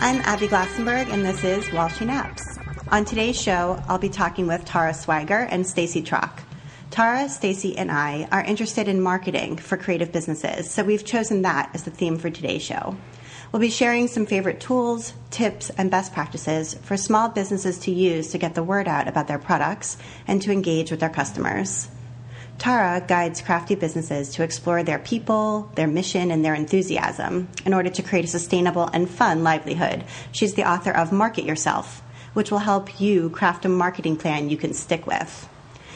I'm Abby Glassenberg, and this is Walshing Apps. On today's show, I'll be talking with Tara Swiger and Stacey Trock. Tara, Stacey, and I are interested in marketing for creative businesses, so we've chosen that as the theme for today's show. We'll be sharing some favorite tools, tips, and best practices for small businesses to use to get the word out about their products and to engage with their customers. Tara guides crafty businesses to explore their people, their mission, and their enthusiasm in order to create a sustainable and fun livelihood. She's the author of Market Yourself, which will help you craft a marketing plan you can stick with.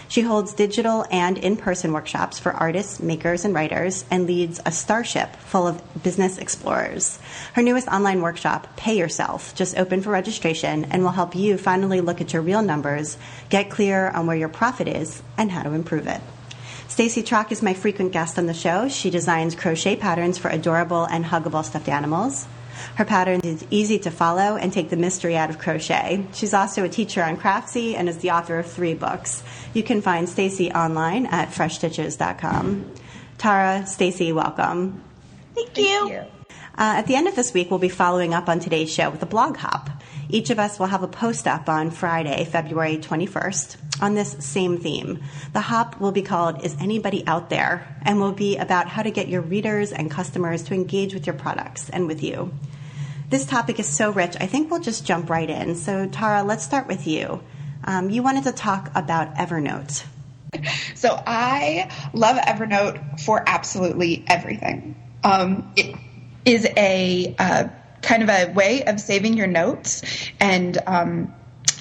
She holds digital and in-person workshops for artists, makers, and writers, and leads a starship full of business explorers. Her newest online workshop, Pay Yourself, just opened for registration and will help you finally look at your real numbers, get clear on where your profit is, and how to improve it. Stacey Trock is my frequent guest on the show. She designs crochet patterns for adorable and huggable stuffed animals. Her pattern is easy to follow and take the mystery out of crochet. She's also a teacher on Craftsy and is the author of 3 books. You can find Stacey online at freshstitches.com. Tara, Stacey, welcome. Thank you. At the end of this week, we'll be following up on today's show with a blog hop. Each of us will have a post up on Friday, February 21st, on this same theme. The hop will be called Is Anybody Out There? And will be about how to get your readers and customers to engage with your products and with you. This topic is so rich, I think we'll just jump right in. So, Tara, let's start with you. You wanted to talk about Evernote. So I love Evernote for absolutely everything. It is a kind of a way of saving your notes, and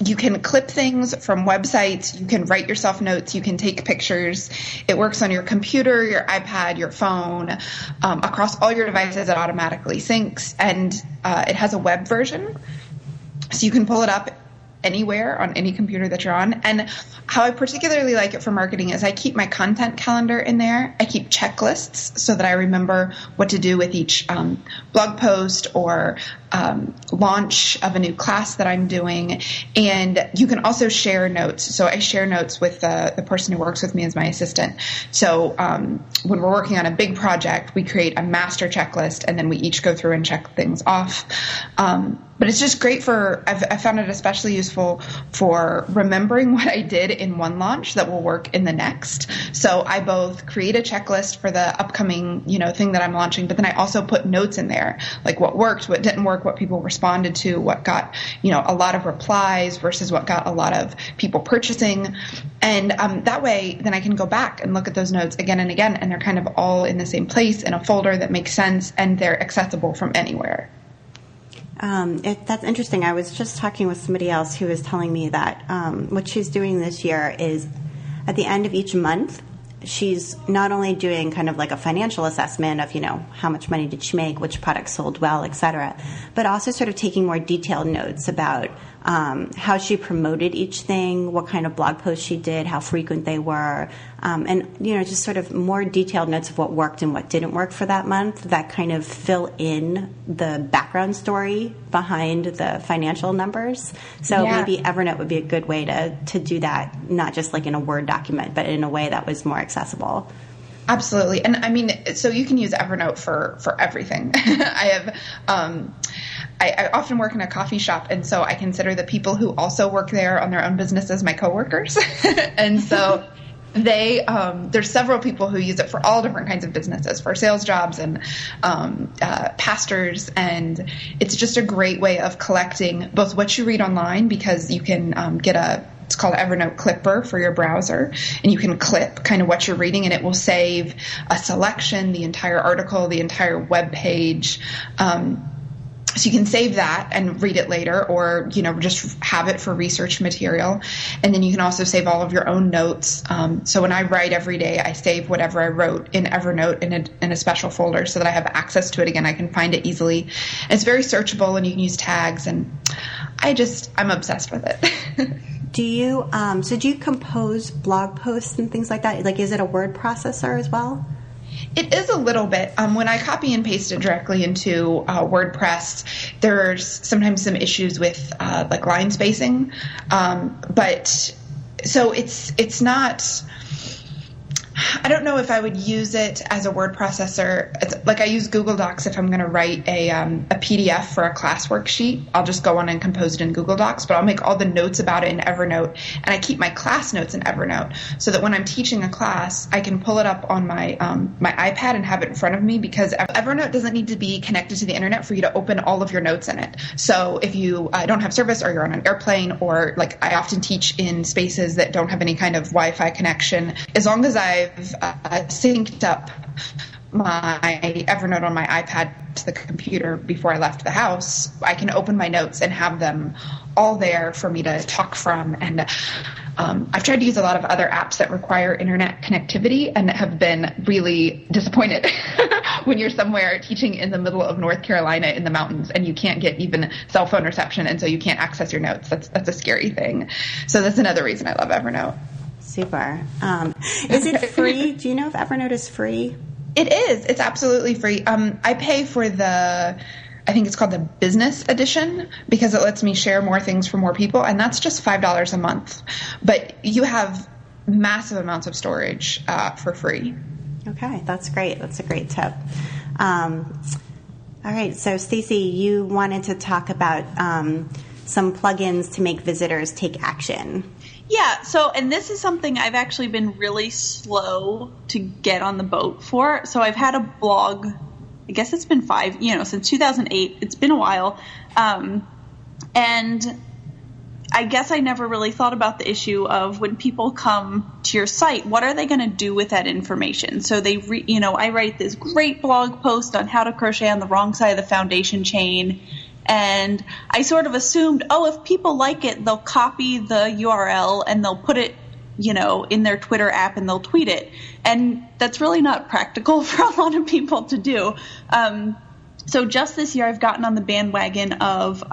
you can clip things from websites, you can write yourself notes, you can take pictures. It works on your computer, your iPad, your phone, across all your devices. It automatically syncs, and it has a web version, so you can pull it up anywhere on any computer that you're on. And how I particularly like it for marketing is I keep my content calendar in there. I keep checklists so that I remember what to do with each blog post or launch of a new class that I'm doing. And you can also share notes. So I share notes with the person who works with me as my assistant. So when we're working on a big project, we create a master checklist, and then we each go through and check things off. But it's just great I found it especially useful for remembering what I did in one launch that will work in the next. So I both create a checklist for the upcoming, thing that I'm launching, but then I also put notes in there, like what worked, what didn't work, what people responded to, what got, a lot of replies versus what got a lot of people purchasing. And that way, then I can go back and look at those notes again and again, and they're kind of all in the same place in a folder that makes sense, and they're accessible from anywhere. That's interesting. I was just talking with somebody else who was telling me that what she's doing this year is at the end of each month, she's not only doing kind of like a financial assessment of, how much money did she make, which products sold well, et cetera, but also sort of taking more detailed notes about how she promoted each thing, what kind of blog posts she did, how frequent they were, and, just sort of more detailed notes of what worked and what didn't work for that month that kind of fill in the background story behind the financial numbers. So maybe Evernote would be a good way to do that, not just like in a Word document, but in a way that was more accessible. Absolutely. And I mean, so you can use Evernote for everything. I often work in a coffee shop, and so I consider the people who also work there on their own business as my coworkers. And so there's several people who use it for all different kinds of businesses, for sales jobs and pastors. And it's just a great way of collecting both what you read online, because you can get it's called Evernote Clipper for your browser, and you can clip kind of what you're reading, and it will save a selection, the entire article, the entire web page. So you can save that and read it later, or, just have it for research material. And then you can also save all of your own notes. So when I write every day, I save whatever I wrote in Evernote in a special folder so that I have access to it again. I can find it easily. And it's very searchable, and you can use tags, and I'm obsessed with it. Do you compose blog posts and things like that? Like, is it a word processor as well? It is a little bit. When I copy and paste it directly into WordPress, there's sometimes some issues with like line spacing. But so it's not. I don't know if I would use it as a word processor. It's like I use Google Docs if I'm going to write a PDF for a class worksheet. I'll just go on and compose it in Google Docs, but I'll make all the notes about it in Evernote, and I keep my class notes in Evernote so that when I'm teaching a class, I can pull it up on my my iPad and have it in front of me, because Evernote doesn't need to be connected to the internet for you to open all of your notes in it. So if you don't have service, or you're on an airplane, or like I often teach in spaces that don't have any kind of Wi-Fi connection, as long as I've synced up my Evernote on my iPad to the computer before I left the house, I can open my notes and have them all there for me to talk from. And I've tried to use a lot of other apps that require internet connectivity and have been really disappointed when you're somewhere teaching in the middle of North Carolina in the mountains and you can't get even cell phone reception, and so you can't access your notes. That's a scary thing. So that's another reason I love Evernote. Super. Is it free? Do you know if Evernote is free? It is. It's absolutely free. I pay for I think it's called the business edition, because it lets me share more things for more people, and that's just $5 a month. But you have massive amounts of storage for free. Okay, that's great. That's a great tip. All right, so Stacey, you wanted to talk about some plugins to make visitors take action. Yeah, and this is something I've actually been really slow to get on the boat for. So I've had a blog, I guess it's been since 2008. It's been a while. And I guess I never really thought about the issue of when people come to your site, what are they going to do with that information? So I write this great blog post on how to crochet on the wrong side of the foundation chain. And I sort of assumed, if people like it, they'll copy the URL and they'll put it, in their Twitter app and they'll tweet it. And that's really not practical for a lot of people to do. So just this year, I've gotten on the bandwagon of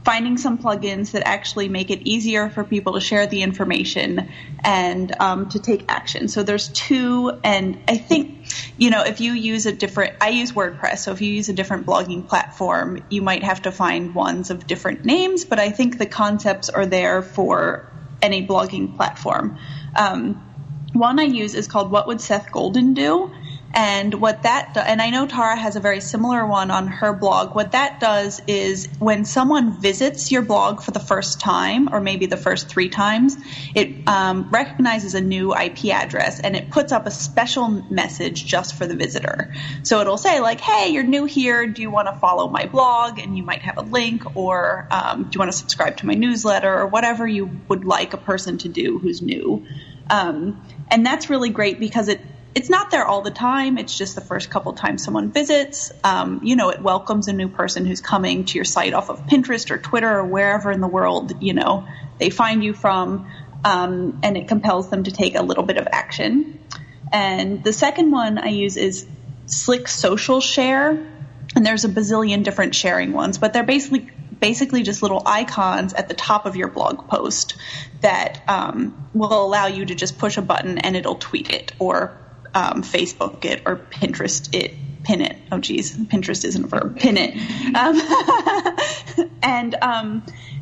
finding some plugins that actually make it easier for people to share the information and to take action. So there's two, and I think, if you use I use WordPress, so if you use a different blogging platform, you might have to find ones of different names, but I think the concepts are there for any blogging platform. One I use is called What Would Seth Golden Do? And and I know Tara has a very similar one on her blog. What that does is when someone visits your blog for the first time, or maybe the first 3 times, it recognizes a new IP address and it puts up a special message just for the visitor. So it'll say like, hey, you're new here. Do you want to follow my blog? And you might have a link, or do you want to subscribe to my newsletter, or whatever you would like a person to do who's new. And that's really great because it's not there all the time. It's just the first couple times someone visits. It welcomes a new person who's coming to your site off of Pinterest or Twitter or wherever in the world, they find you from, and it compels them to take a little bit of action. And the second one I use is Slick Social Share. And there's a bazillion different sharing ones, but they're basically just little icons at the top of your blog post that will allow you to just push a button and it'll tweet it, or Facebook it, or Pinterest it, pin it. Oh, geez, Pinterest isn't a verb. Pin it. And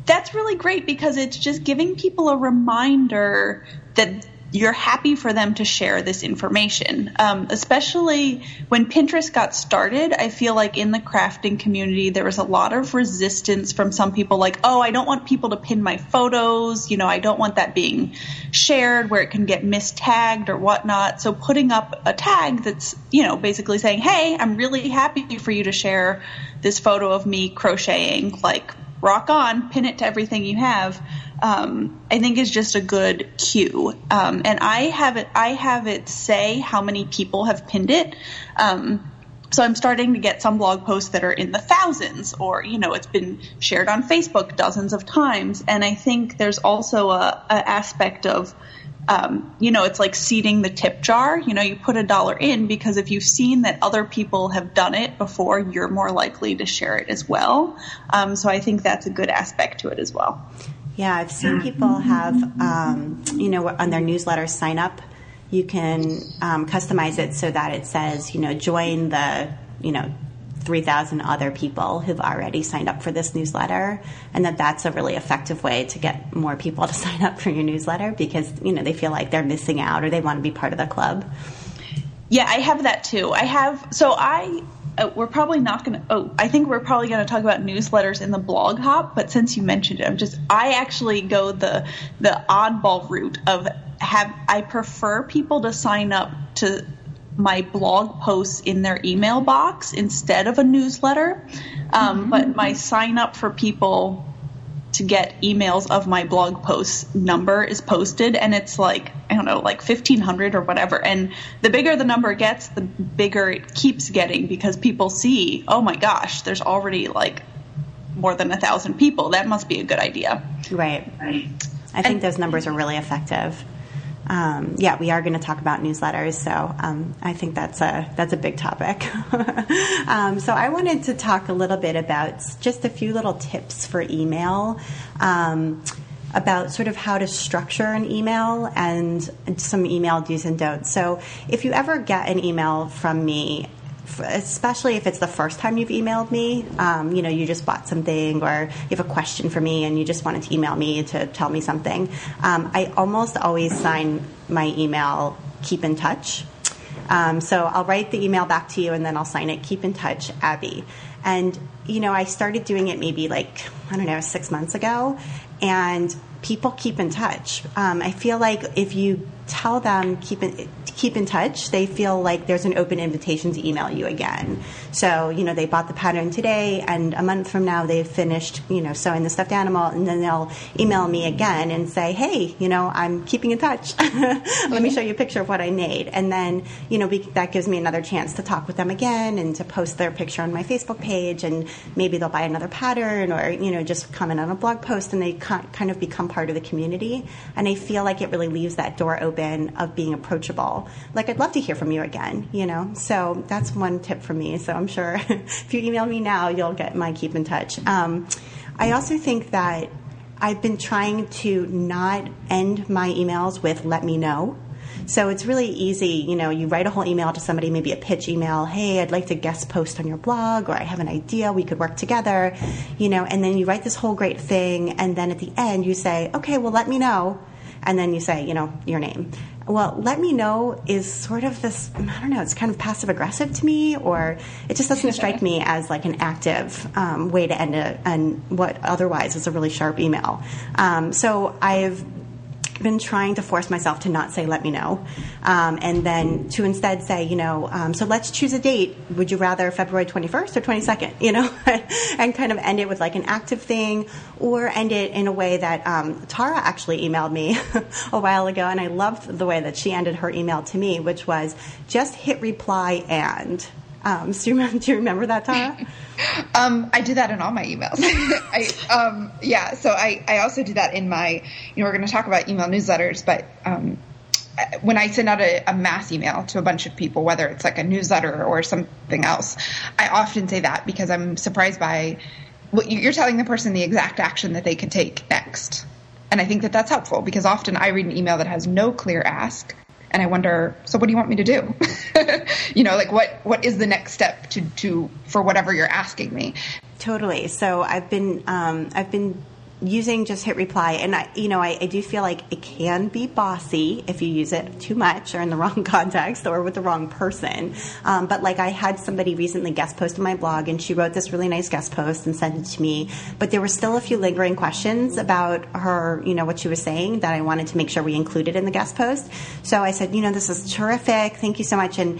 that's really great because it's just giving people a reminder that you're happy for them to share this information. Especially when Pinterest got started, I feel like in the crafting community, there was a lot of resistance from some people like, I don't want people to pin my photos. I don't want that being shared where it can get mistagged or whatnot. So putting up a tag that's, basically saying, hey, I'm really happy for you to share this photo of me crocheting, like rock on, pin it to everything you have. I think is just a good cue. And I have it say how many people have pinned it. So I'm starting to get some blog posts that are in the thousands, or, it's been shared on Facebook dozens of times. And I think there's also a aspect of, it's like seeding the tip jar. You put $1 in because if you've seen that other people have done it before, you're more likely to share it as well. So I think that's a good aspect to it as well. Yeah, I've seen people have, on their newsletter sign up, you can customize it so that it says, join the, 3,000 other people who've already signed up for this newsletter, and that's a really effective way to get more people to sign up for your newsletter because, they feel like they're missing out or they want to be part of the club. Yeah, I have that too. We're probably not going to, I think we're probably going to talk about newsletters in the blog hop, but since you mentioned it, I actually go the oddball route of I prefer people to sign up to my blog posts in their email box instead of a newsletter. But my sign up for people to get emails of my blog posts number is posted, and it's like 1,500 or whatever. And the bigger the number gets, the bigger it keeps getting because people see, oh my gosh, there's already more than 1,000 people. That must be a good idea. Right. I think those numbers are really effective. We are going to talk about newsletters, so I think that's a big topic. So I wanted to talk a little bit about just a few little tips for email, about sort of how to structure an email and some email do's and don'ts. So if you ever get an email from me, especially if it's the first time you've emailed me, you just bought something or you have a question for me and you just wanted to email me to tell me something, I almost always sign my email keep in touch. So I'll write the email back to you and then I'll sign it keep in touch, Abby. And, I started doing it maybe 6 months ago, and people keep in touch. I feel like if you tell them keep in touch, they feel like there's an open invitation to email you again. So, they bought the pattern today, and a month from now they've finished, sewing the stuffed animal, and then they'll email me again and say, hey, I'm keeping in touch. Let me show you a picture of what I made. And then, that gives me another chance to talk with them again and to post their picture on my Facebook page, and maybe they'll buy another pattern or, just comment on a blog post, and they kind of become part of the community. And I feel like it really leaves that door open of being approachable. I'd love to hear from you again, So that's one tip for me. So I'm sure if you email me now, you'll get my keep in touch. I also think that I've been trying to not end my emails with let me know. So it's really easy, you write a whole email to somebody, maybe a pitch email, hey, I'd like to guest post on your blog, or I have an idea, we could work together, and then you write this whole great thing, and then at the end you say, okay, well, let me know, and then you say, your name. Well, let me know is sort of this, I don't know, it's kind of passive-aggressive to me, or it just doesn't strike me as an active way to end what otherwise is a really sharp email. So I've been trying to force myself to not say let me know, and then to instead say, so let's choose a date. Would you rather February 21st or 22nd, and kind of end it with an active thing, or end it in a way that Tara actually emailed me a while ago, and I loved the way that she ended her email to me, which was just hit reply and. Do you remember that, Tara? I do that in all my emails. So I also do that in my, we're going to talk about email newsletters, but when I send out a mass email to a bunch of people, whether it's a newsletter or something else, I often say that because I'm surprised by what you're telling the person the exact action that they could take next. And I think that that's helpful because often I read an email that has no clear ask. And I wonder, so what do you want me to do? What is the next step to for whatever you're asking me? Totally. So I've been using just hit reply, and I do feel like it can be bossy if you use it too much or in the wrong context or with the wrong person. But I had somebody recently guest post on my blog, and she wrote this really nice guest post and sent it to me. But there were still a few lingering questions about her, what she was saying that I wanted to make sure we included in the guest post. So I said, this is terrific. Thank you so much. And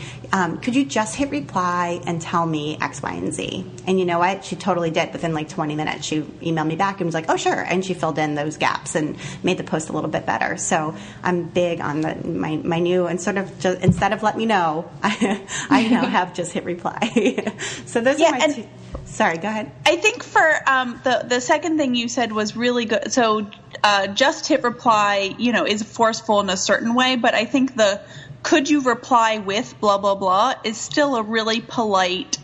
could you just hit reply and tell me X, Y, and Z? And you know what? She totally did. Within 20 minutes, she emailed me back and was like, oh, sure. And she filled in those gaps and made the post a little bit better. So I'm big on my new, and sort of just, instead of let me know, I now have just hit reply. So those are my two. Sorry, go ahead. I think for the second thing you said was really good. So just hit reply, is forceful in a certain way, but I think could you reply with blah, blah, blah is still a really polite,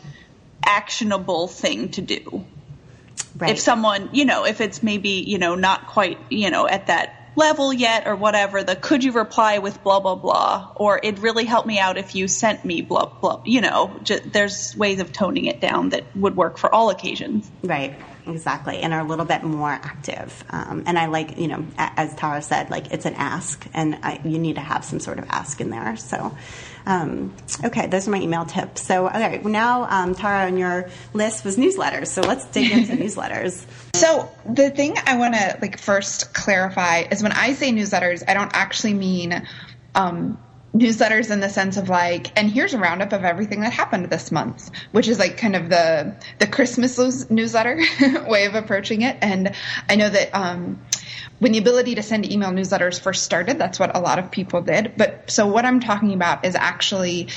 actionable thing to do. Right. If someone, if it's maybe, not quite, at that level yet or whatever, could you reply with blah, blah, blah, or it'd really help me out if you sent me blah, blah, there's ways of toning it down that would work for all occasions. Right. Exactly. And are a little bit more active. And I like, as Tara said, like it's an ask and you need to have some sort of ask in there. So, okay, those are my email tips. So, okay, now, Tara, on your list was newsletters. So let's dig into newsletters. So the thing I want to first clarify is when I say newsletters, I don't actually mean, newsletters in the sense of and here's a roundup of everything that happened this month, which is kind of the Christmas newsletter way of approaching it. And I know that when the ability to send email newsletters first started, that's what a lot of people did. But so what I'm talking about is actually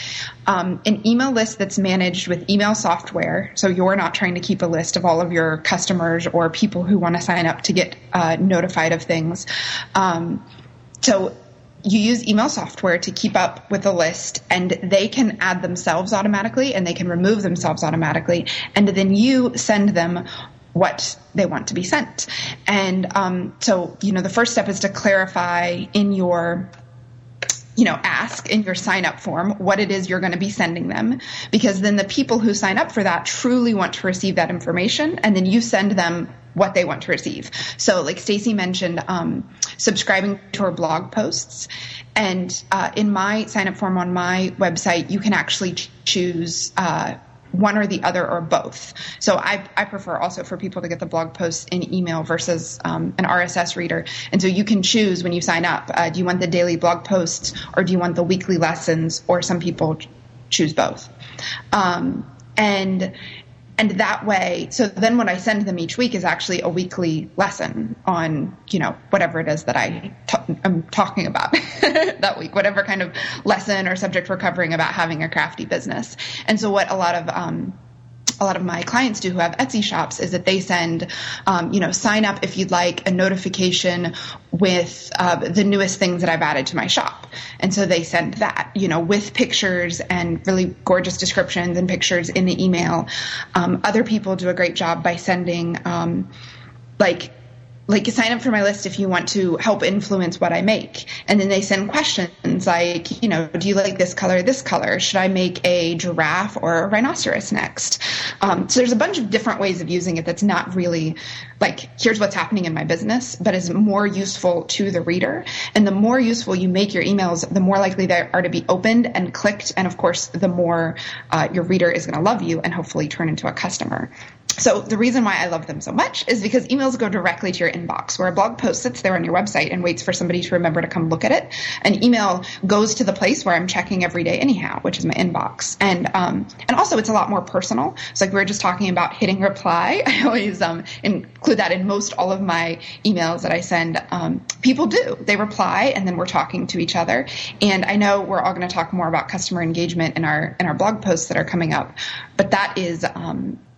an email list that's managed with email software. So you're not trying to keep a list of all of your customers or people who want to sign up to get notified of things. So you use email software to keep up with the list, and they can add themselves automatically and they can remove themselves automatically. And then you send them what they want to be sent. And so, the first step is to clarify in your ask in your sign up form what it is you're going to be sending them, because then the people who sign up for that truly want to receive that information, and then you send them what they want to receive. So like Stacey mentioned, subscribing to her blog posts, and in my sign up form on my website, you can actually choose one or the other or both. So I prefer also for people to get the blog posts in email versus an RSS reader. And so you can choose when you sign up, do you want the daily blog posts or do you want the weekly lessons? Or some people choose both. And that way, so then what I send them each week is actually a weekly lesson on, whatever it is that I'm talking about that week, whatever kind of lesson or subject we're covering about having a crafty business. And so what a lot of my clients do who have Etsy shops is that they send, sign up if you'd like a notification with the newest things that I've added to my shop. And so they send that, with pictures and really gorgeous descriptions and pictures in the email. Other people do a great job by sending, sign up for my list if you want to help influence what I make. And then they send questions like, do you like this color or this color? Should I make a giraffe or a rhinoceros next? So there's a bunch of different ways of using it that's not really here's what's happening in my business, but is more useful to the reader. And the more useful you make your emails, the more likely they are to be opened and clicked. And of course, the more your reader is going to love you and hopefully turn into a customer. So the reason why I love them so much is because emails go directly to your inbox, where a blog post sits there on your website and waits for somebody to remember to come look at it. An email goes to the place where I'm checking every day anyhow, which is my inbox. And also it's a lot more personal. So like we were just talking about hitting reply. I always include that in most all of my emails that I send. People do. They reply and then we're talking to each other. And I know we're all going to talk more about customer engagement in our blog posts that are coming up, but that is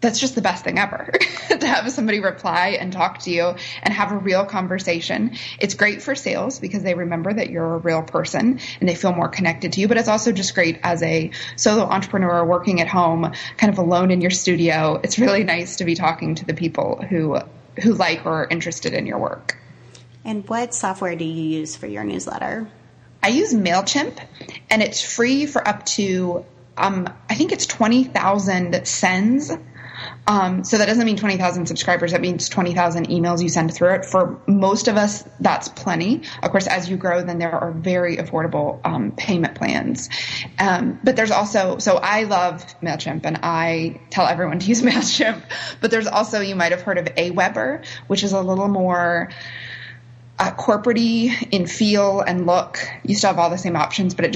that's just the best thing ever to have somebody reply and talk to you and have a real conversation. It's great for sales because they remember that you're a real person and they feel more connected to you. But it's also just great as a solo entrepreneur working at home, kind of alone in your studio. It's really nice to be talking to the people who like or are interested in your work. And what software do you use for your newsletter? I use MailChimp, and it's free for up to, I think it's 20,000 sends. So that doesn't mean 20,000 subscribers. That means 20,000 emails you send through it. For most of us, that's plenty. Of course, as you grow, then there are very affordable payment plans. But there's also, so I love MailChimp and I tell everyone to use MailChimp. But there's also, you might have heard of Aweber, which is a little more corporate-y in feel and look. You still have all the same options, but it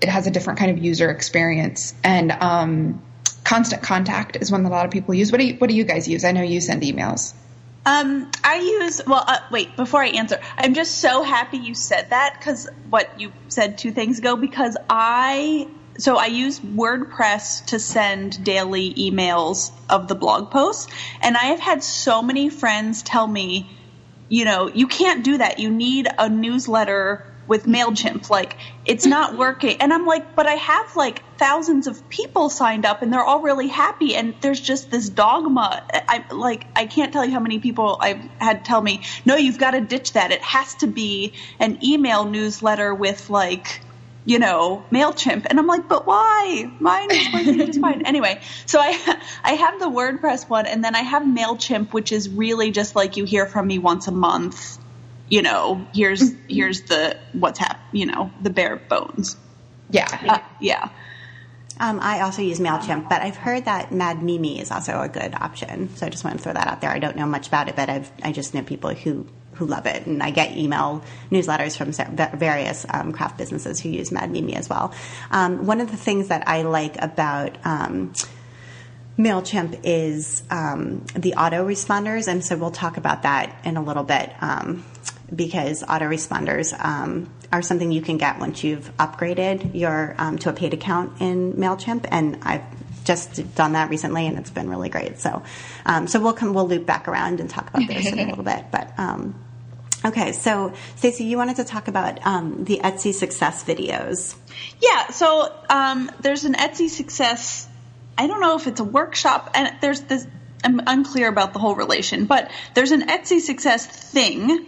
has a different kind of user experience. And Constant Contact is one that a lot of people use. What do you guys use? I know you send emails. I use, wait, before I answer, I'm just so happy you said that, because what you said 2 things ago, because I use WordPress to send daily emails of the blog posts, and I have had so many friends tell me, you can't do that. You need a newsletter with MailChimp, like, it's not working. And I'm like, but I have like thousands of people signed up and they're all really happy. And there's just this dogma. I can't tell you how many people I've had tell me, no, you've got to ditch that. It has to be an email newsletter with like, you know, MailChimp. And I'm like, but why? Mine is working just fine. Anyway, so I have the WordPress one, and then I have MailChimp, which is really just like, you hear from me once a month. You know, here's the the bare bones. Yeah. Yeah. I also use MailChimp, but I've heard that Mad Mimi is also a good option. So I just want to throw that out there. I don't know much about it, but I just know people who love it. And I get email newsletters from various craft businesses who use Mad Mimi as well. One of the things that I like about MailChimp is the autoresponders. And so we'll talk about that in a little bit because autoresponders are something you can get once you've upgraded your to a paid account in MailChimp. And I've just done that recently, and it's been really great. So we'll loop back around and talk about this in a little bit. But okay, so Stacey, you wanted to talk about the Etsy success videos. Yeah, so there's an Etsy success. I don't know if it's a workshop, and there's this. I'm unclear about the whole relation, but there's an Etsy success thing,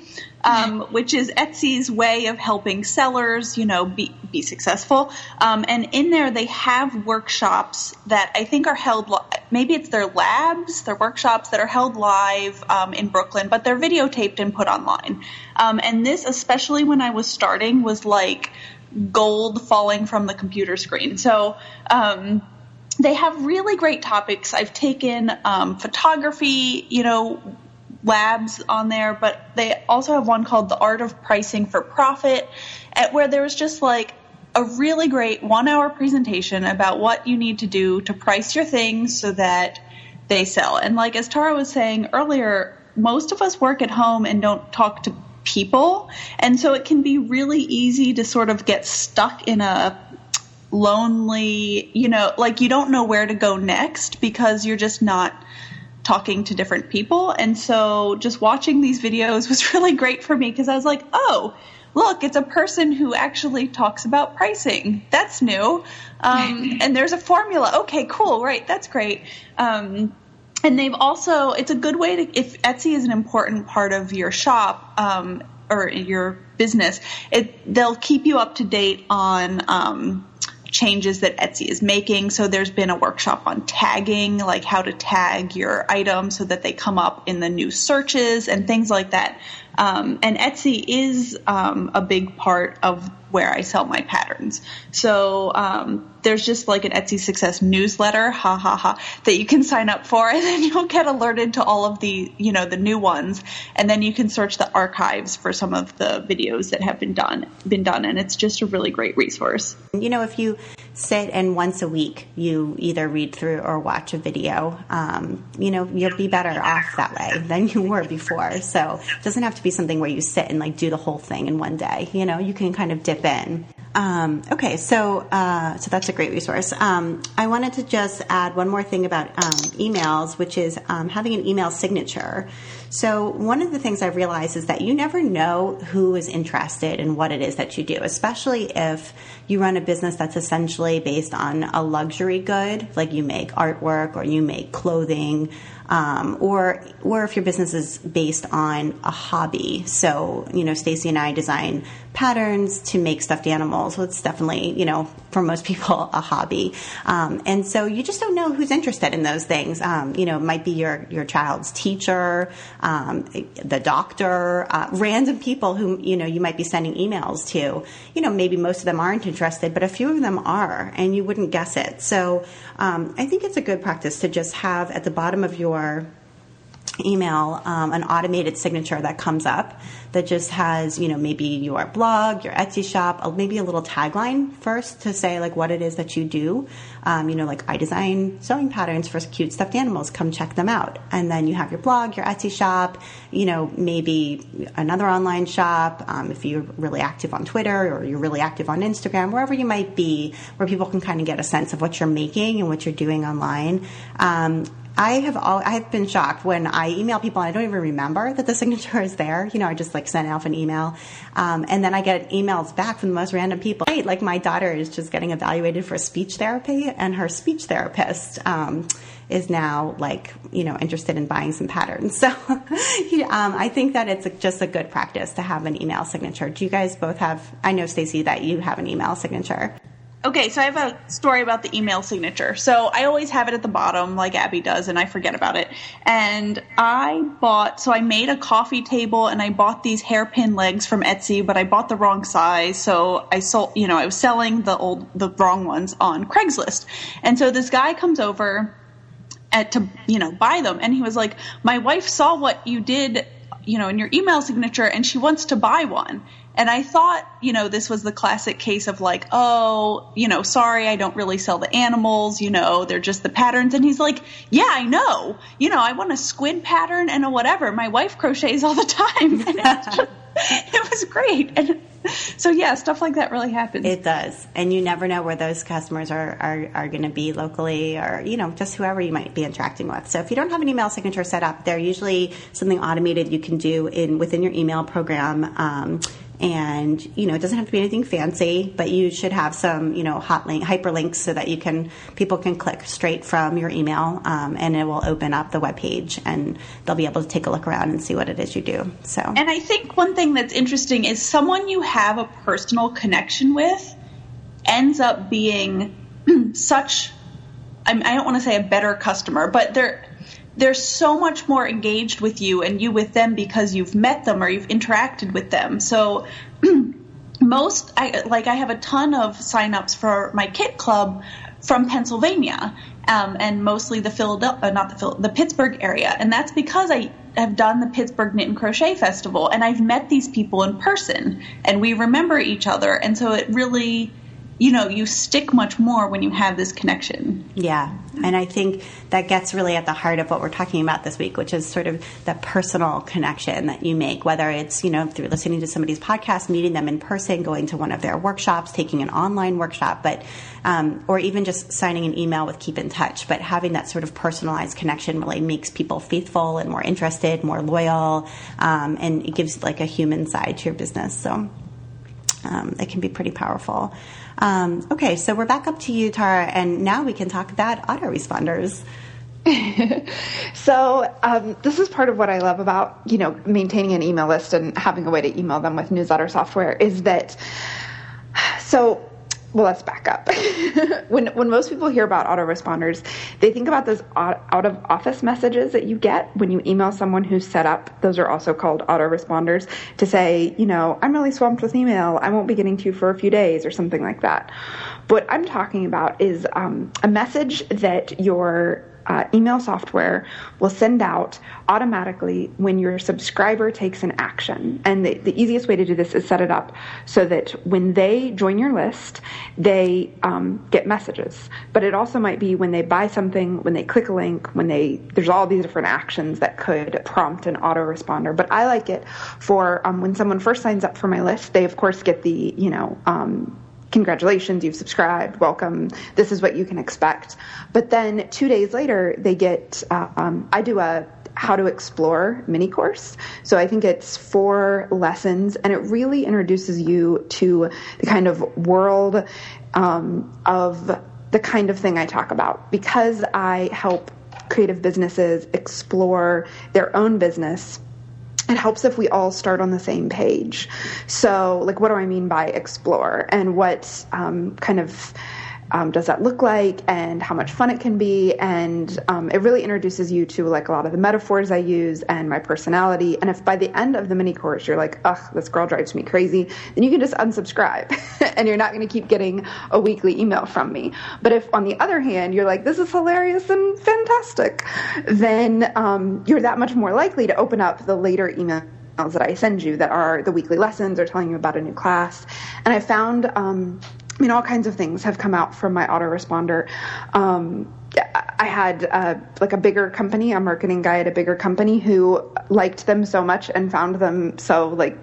which is Etsy's way of helping sellers, you know, be successful. And in there, they have workshops that I think are held. Maybe it's their labs, their workshops that are held live in Brooklyn, but they're videotaped and put online. And this, especially when I was starting, was like gold falling from the computer screen. So. They have really great topics. I've taken photography, you know, labs on there, but they also have one called The Art of Pricing for Profit, where there was just like a really great 1-hour presentation about what you need to do to price your things so that they sell. And like as Tara was saying earlier, most of us work at home and don't talk to people. And so it can be really easy to sort of get stuck in a lonely, you know, like you don't know where to go next because you're just not talking to different people. And so just watching these videos was really great for me because I was like, oh, look, it's a person who actually talks about pricing. That's new. And there's a formula. Okay, cool. Right. That's great. And they've also, it's a good way to, if Etsy is an important part of your shop, or your business, they'll keep you up to date on, changes that Etsy is making. So there's been a workshop on tagging, like how to tag your items so that they come up in the new searches and things like that. And Etsy is a big part of where I sell my patterns. So there's just like an Etsy Success newsletter, that you can sign up for, and then you'll get alerted to all of the, you know, the new ones. And then you can search the archives for some of the videos that have been done. And it's just a really great resource. You know, if you sit and once a week you either read through or watch a video, you know, you'll be better off that way than you were before. So it doesn't have to be something where you sit and like do the whole thing in one day. You know, you can kind of dip in. Okay, so that's a great resource. I wanted to just add one more thing about emails, which is having an email signature. So one of the things I've realized is that you never know who is interested in what it is that you do, especially if you run a business that's essentially based on a luxury good, like you make artwork or you make clothing, or if your business is based on a hobby. So, you know, Stacey and I design patterns to make stuffed animals. So it's definitely, you know, for most people, a hobby. And so you just don't know who's interested in those things. You know, it might be your child's teacher, the doctor, random people who, you know, you might be sending emails to. You know, maybe most of them aren't interested, but a few of them are, and you wouldn't guess it. So I think it's a good practice to just have at the bottom of your email an automated signature that comes up that just has, you know, maybe your blog, your Etsy shop, maybe a little tagline first to say like what it is that you do. You know, like I design sewing patterns for cute stuffed animals. Come check them out. And then you have your blog, your Etsy shop, you know, maybe another online shop. If you're really active on Twitter or you're really active on Instagram, wherever you might be, where people can kind of get a sense of what you're making and what you're doing online. I've been shocked when I email people and I don't even remember that the signature is there. I just like send off an email. And then I get emails back from the most random people. Like my daughter is just getting evaluated for speech therapy, and her speech therapist, is now interested in buying some patterns. So, I think that it's just a good practice to have an email signature. Do you guys both have, I know Stacey that you have an email signature. Okay, so I have a story about the email signature. So I always have it at the bottom like Abby does, and I forget about it. And I made a coffee table, and I bought these hairpin legs from Etsy, but I bought the wrong size. So I sold, I was selling the wrong ones on Craigslist. And so this guy comes over to buy them, and he was like, my wife saw what you did, in your email signature, and she wants to buy one. And I thought, this was the classic case of like, oh, sorry, I don't really sell the animals, they're just the patterns. And he's like, yeah, I know. I want a squid pattern and a whatever. My wife crochets all the time. And it was great. And so, yeah, stuff like that really happens. It does. And you never know where those customers are going to be locally, or, just whoever you might be interacting with. So if you don't have an email signature set up, they're usually something automated you can do within your email program. And, it doesn't have to be anything fancy, but you should have some, hyperlinks so that people can click straight from your email, and it will open up the web page, and they'll be able to take a look around and see what it is you do. So, and I think one thing that's interesting is someone you have a personal connection with ends up being such, I don't want to say a better customer, but they're so much more engaged with you and you with them because you've met them or you've interacted with them. So I have a ton of signups for my kit club from Pennsylvania, and mostly the Pittsburgh area. And that's because I have done the Pittsburgh Knit and Crochet Festival, and I've met these people in person, and we remember each other. And so it really, you stick much more when you have this connection. Yeah. And I think that gets really at the heart of what we're talking about this week, which is sort of the personal connection that you make, whether it's, through listening to somebody's podcast, meeting them in person, going to one of their workshops, taking an online workshop, but, or even just signing an email with Keep in Touch. But having that sort of personalized connection really makes people faithful and more interested, more loyal, and it gives like a human side to your business. So, it can be pretty powerful. Okay, so we're back up to you, Tara, and now we can talk about autoresponders. So this is part of what I love about, maintaining an email list and having a way to email them with newsletter software is that, let's back up. When most people hear about autoresponders, they think about those out of office messages that you get when you email someone who's set up. Those are also called autoresponders to say, I'm really swamped with email. I won't be getting to you for a few days or something like that. What I'm talking about is a message that your email software will send out automatically when your subscriber takes an action. And the easiest way to do this is set it up so that when they join your list, they get messages. But it also might be when they buy something, when they click a link, there's all these different actions that could prompt an autoresponder. But I like it for when someone first signs up for my list, they of course get the, congratulations, you've subscribed, welcome, this is what you can expect. But then 2 days later, they get, I do a How to Explore mini course. So I think it's 4 lessons, and it really introduces you to the kind of world of the kind of thing I talk about. Because I help creative businesses explore their own business, it helps if we all start on the same page. So, what do I mean by explore, and what does that look like, and how much fun it can be? And it really introduces you to a lot of the metaphors I use and my personality. And if by the end of the mini course you're like, ugh, this girl drives me crazy, then you can just unsubscribe and you're not going to keep getting a weekly email from me. But if on the other hand you're like, this is hilarious and fantastic, then you're that much more likely to open up the later emails that I send you that are the weekly lessons or telling you about a new class. And I found all kinds of things have come out from my autoresponder. I had a bigger company, a marketing guy at a bigger company who liked them so much and found them so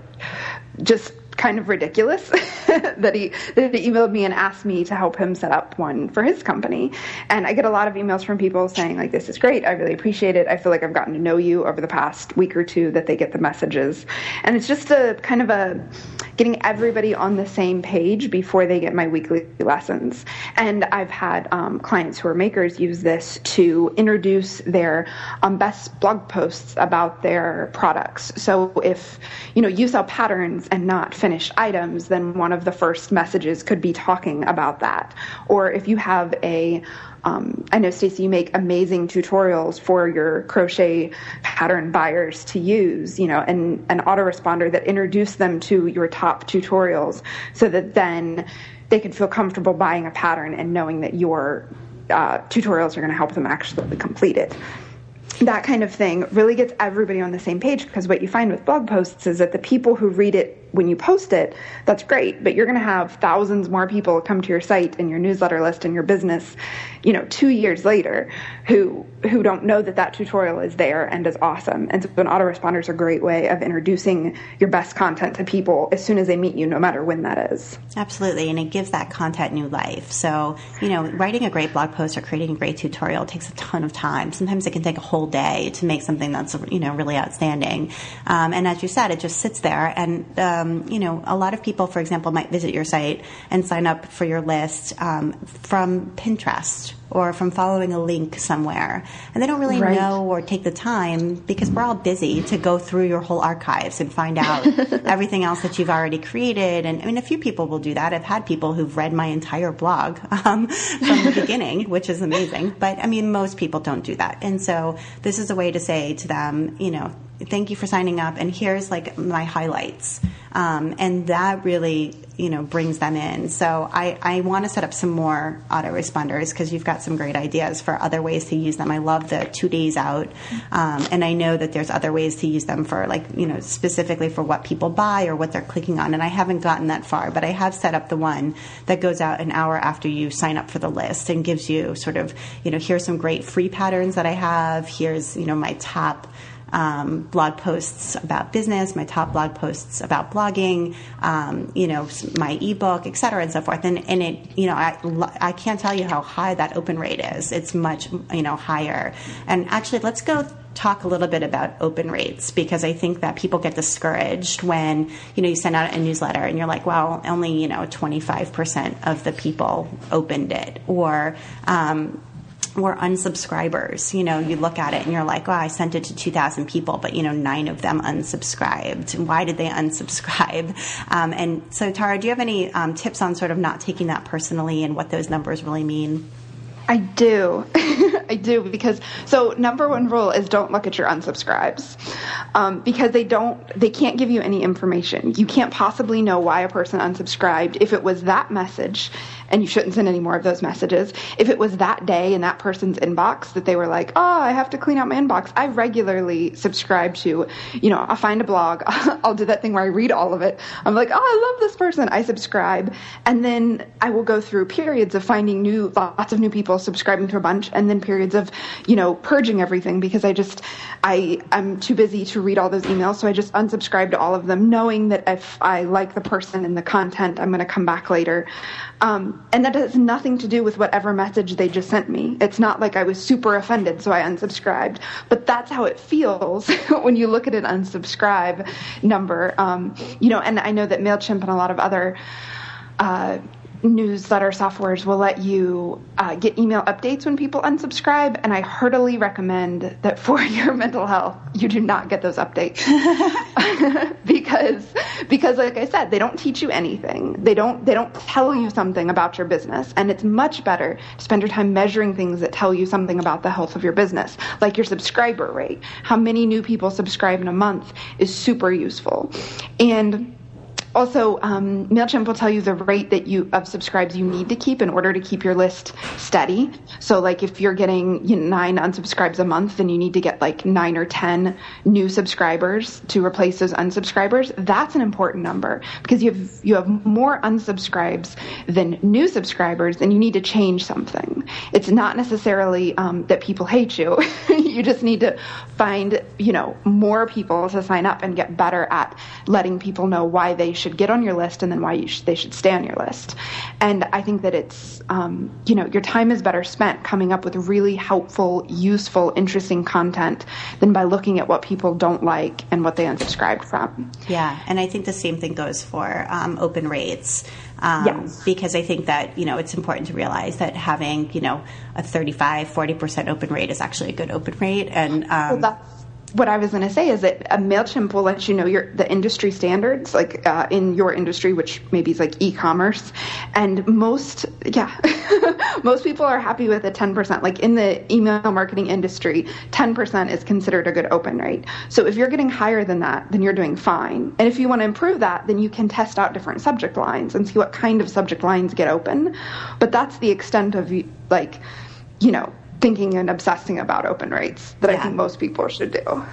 just kind of ridiculous that he emailed me and asked me to help him set up one for his company. And I get a lot of emails from people saying, like, this is great. I really appreciate it. I feel like I've gotten to know you over the past week or two, that they get the messages. And it's just a kind of a getting everybody on the same page before they get my weekly lessons. And I've had clients who are makers use this to introduce their best blog posts about their products. So if, you sell patterns and not finished items, then one of the first messages could be talking about that. Or if you have I know, Stacey, you make amazing tutorials for your crochet pattern buyers to use, and an autoresponder that introduce them to your top tutorials so that then they can feel comfortable buying a pattern and knowing that your tutorials are going to help them actually complete it. That kind of thing really gets everybody on the same page, because what you find with blog posts is that the people who read it when you post it, that's great, but you're going to have thousands more people come to your site and your newsletter list and your business, 2 years later who don't know that tutorial is there and is awesome. And so an autoresponder is a great way of introducing your best content to people as soon as they meet you, no matter when that is. Absolutely. And it gives that content new life. So, writing a great blog post or creating a great tutorial takes a ton of time. Sometimes it can take a whole day to make something that's, really outstanding. And as you said, it just sits there. And, a lot of people, for example, might visit your site and sign up for your list from Pinterest or from following a link somewhere. And they don't really know or take the time, because we're all busy, to go through your whole archives and find out everything else that you've already created. And a few people will do that. I've had people who've read my entire blog from the beginning, which is amazing. But, most people don't do that. And so this is a way to say to them, thank you for signing up, and here's my highlights. And that really, brings them in. So I want to set up some more autoresponders, because you've got some great ideas for other ways to use them. I love the 2 days out. And I know that there's other ways to use them for specifically for what people buy or what they're clicking on. And I haven't gotten that far, but I have set up the one that goes out an hour after you sign up for the list and gives you sort of, here's some great free patterns that I have. Here's, my top blog posts about business, my top blog posts about blogging, my ebook, et cetera, and so forth. And it, I can't tell you how high that open rate is. It's much, higher. And actually, let's go talk a little bit about open rates, because I think that people get discouraged when, you send out a newsletter and you're like, well, only, 25% of the people opened it, or unsubscribers. You look at it and you're like, I sent it to 2,000 people, but 9 of them unsubscribed. Why did they unsubscribe? And so, Tara, do you have any tips on sort of not taking that personally and what those numbers really mean? I do. I do, because number one rule is don't look at your unsubscribes, because they can't give you any information. You can't possibly know why a person unsubscribed if it was that message, and you shouldn't send any more of those messages. If it was that day in that person's inbox that they were like, I have to clean out my inbox. I regularly subscribe to, I'll find a blog. I'll do that thing where I read all of it. I'm like, I love this person. I subscribe. And then I will go through periods of finding lots of new people subscribing to a bunch, and then periods of, purging everything, because I'm too busy to read all those emails. So I just unsubscribe to all of them, knowing that if I like the person and the content, I'm going to come back later. And that has nothing to do with whatever message they just sent me. It's not like I was super offended, so I unsubscribed. But that's how it feels when you look at an unsubscribe number. And I know that MailChimp and a lot of other newsletter softwares will let you get email updates when people unsubscribe, and I heartily recommend that for your mental health, you do not get those updates. because like I said, they don't teach you anything. They don't tell you something about your business, and it's much better to spend your time measuring things that tell you something about the health of your business, like your subscriber rate. How many new people subscribe in a month is super useful. And also, MailChimp will tell you the rate of subscribes you need to keep in order to keep your list steady. So like if you're getting 9 unsubscribes a month, then you need to get like 9 or 10 new subscribers to replace those unsubscribers. That's an important number, because you have more unsubscribes than new subscribers, then you need to change something. It's not necessarily that people hate you. You just need to find, more people to sign up and get better at letting people know why they should get on your list and then why they should stay on your list. And I think that it's, your time is better spent coming up with really helpful, useful, interesting content than by looking at what people don't like and what they unsubscribed from. Yeah, and I think the same thing goes for open rates. Yes. Because I think that, it's important to realize that having, a 40% open rate is actually a good open rate. And that's what I was going to say is that a MailChimp will let you know the industry standards, like in your industry, which maybe is like e-commerce. And most people are happy with a 10%. Like in the email marketing industry, 10% is considered a good open rate. So if you're getting higher than that, then you're doing fine. And if you want to improve that, then you can test out different subject lines and see what kind of subject lines get open. But that's the extent of thinking and obsessing about open rates that I think most people should do.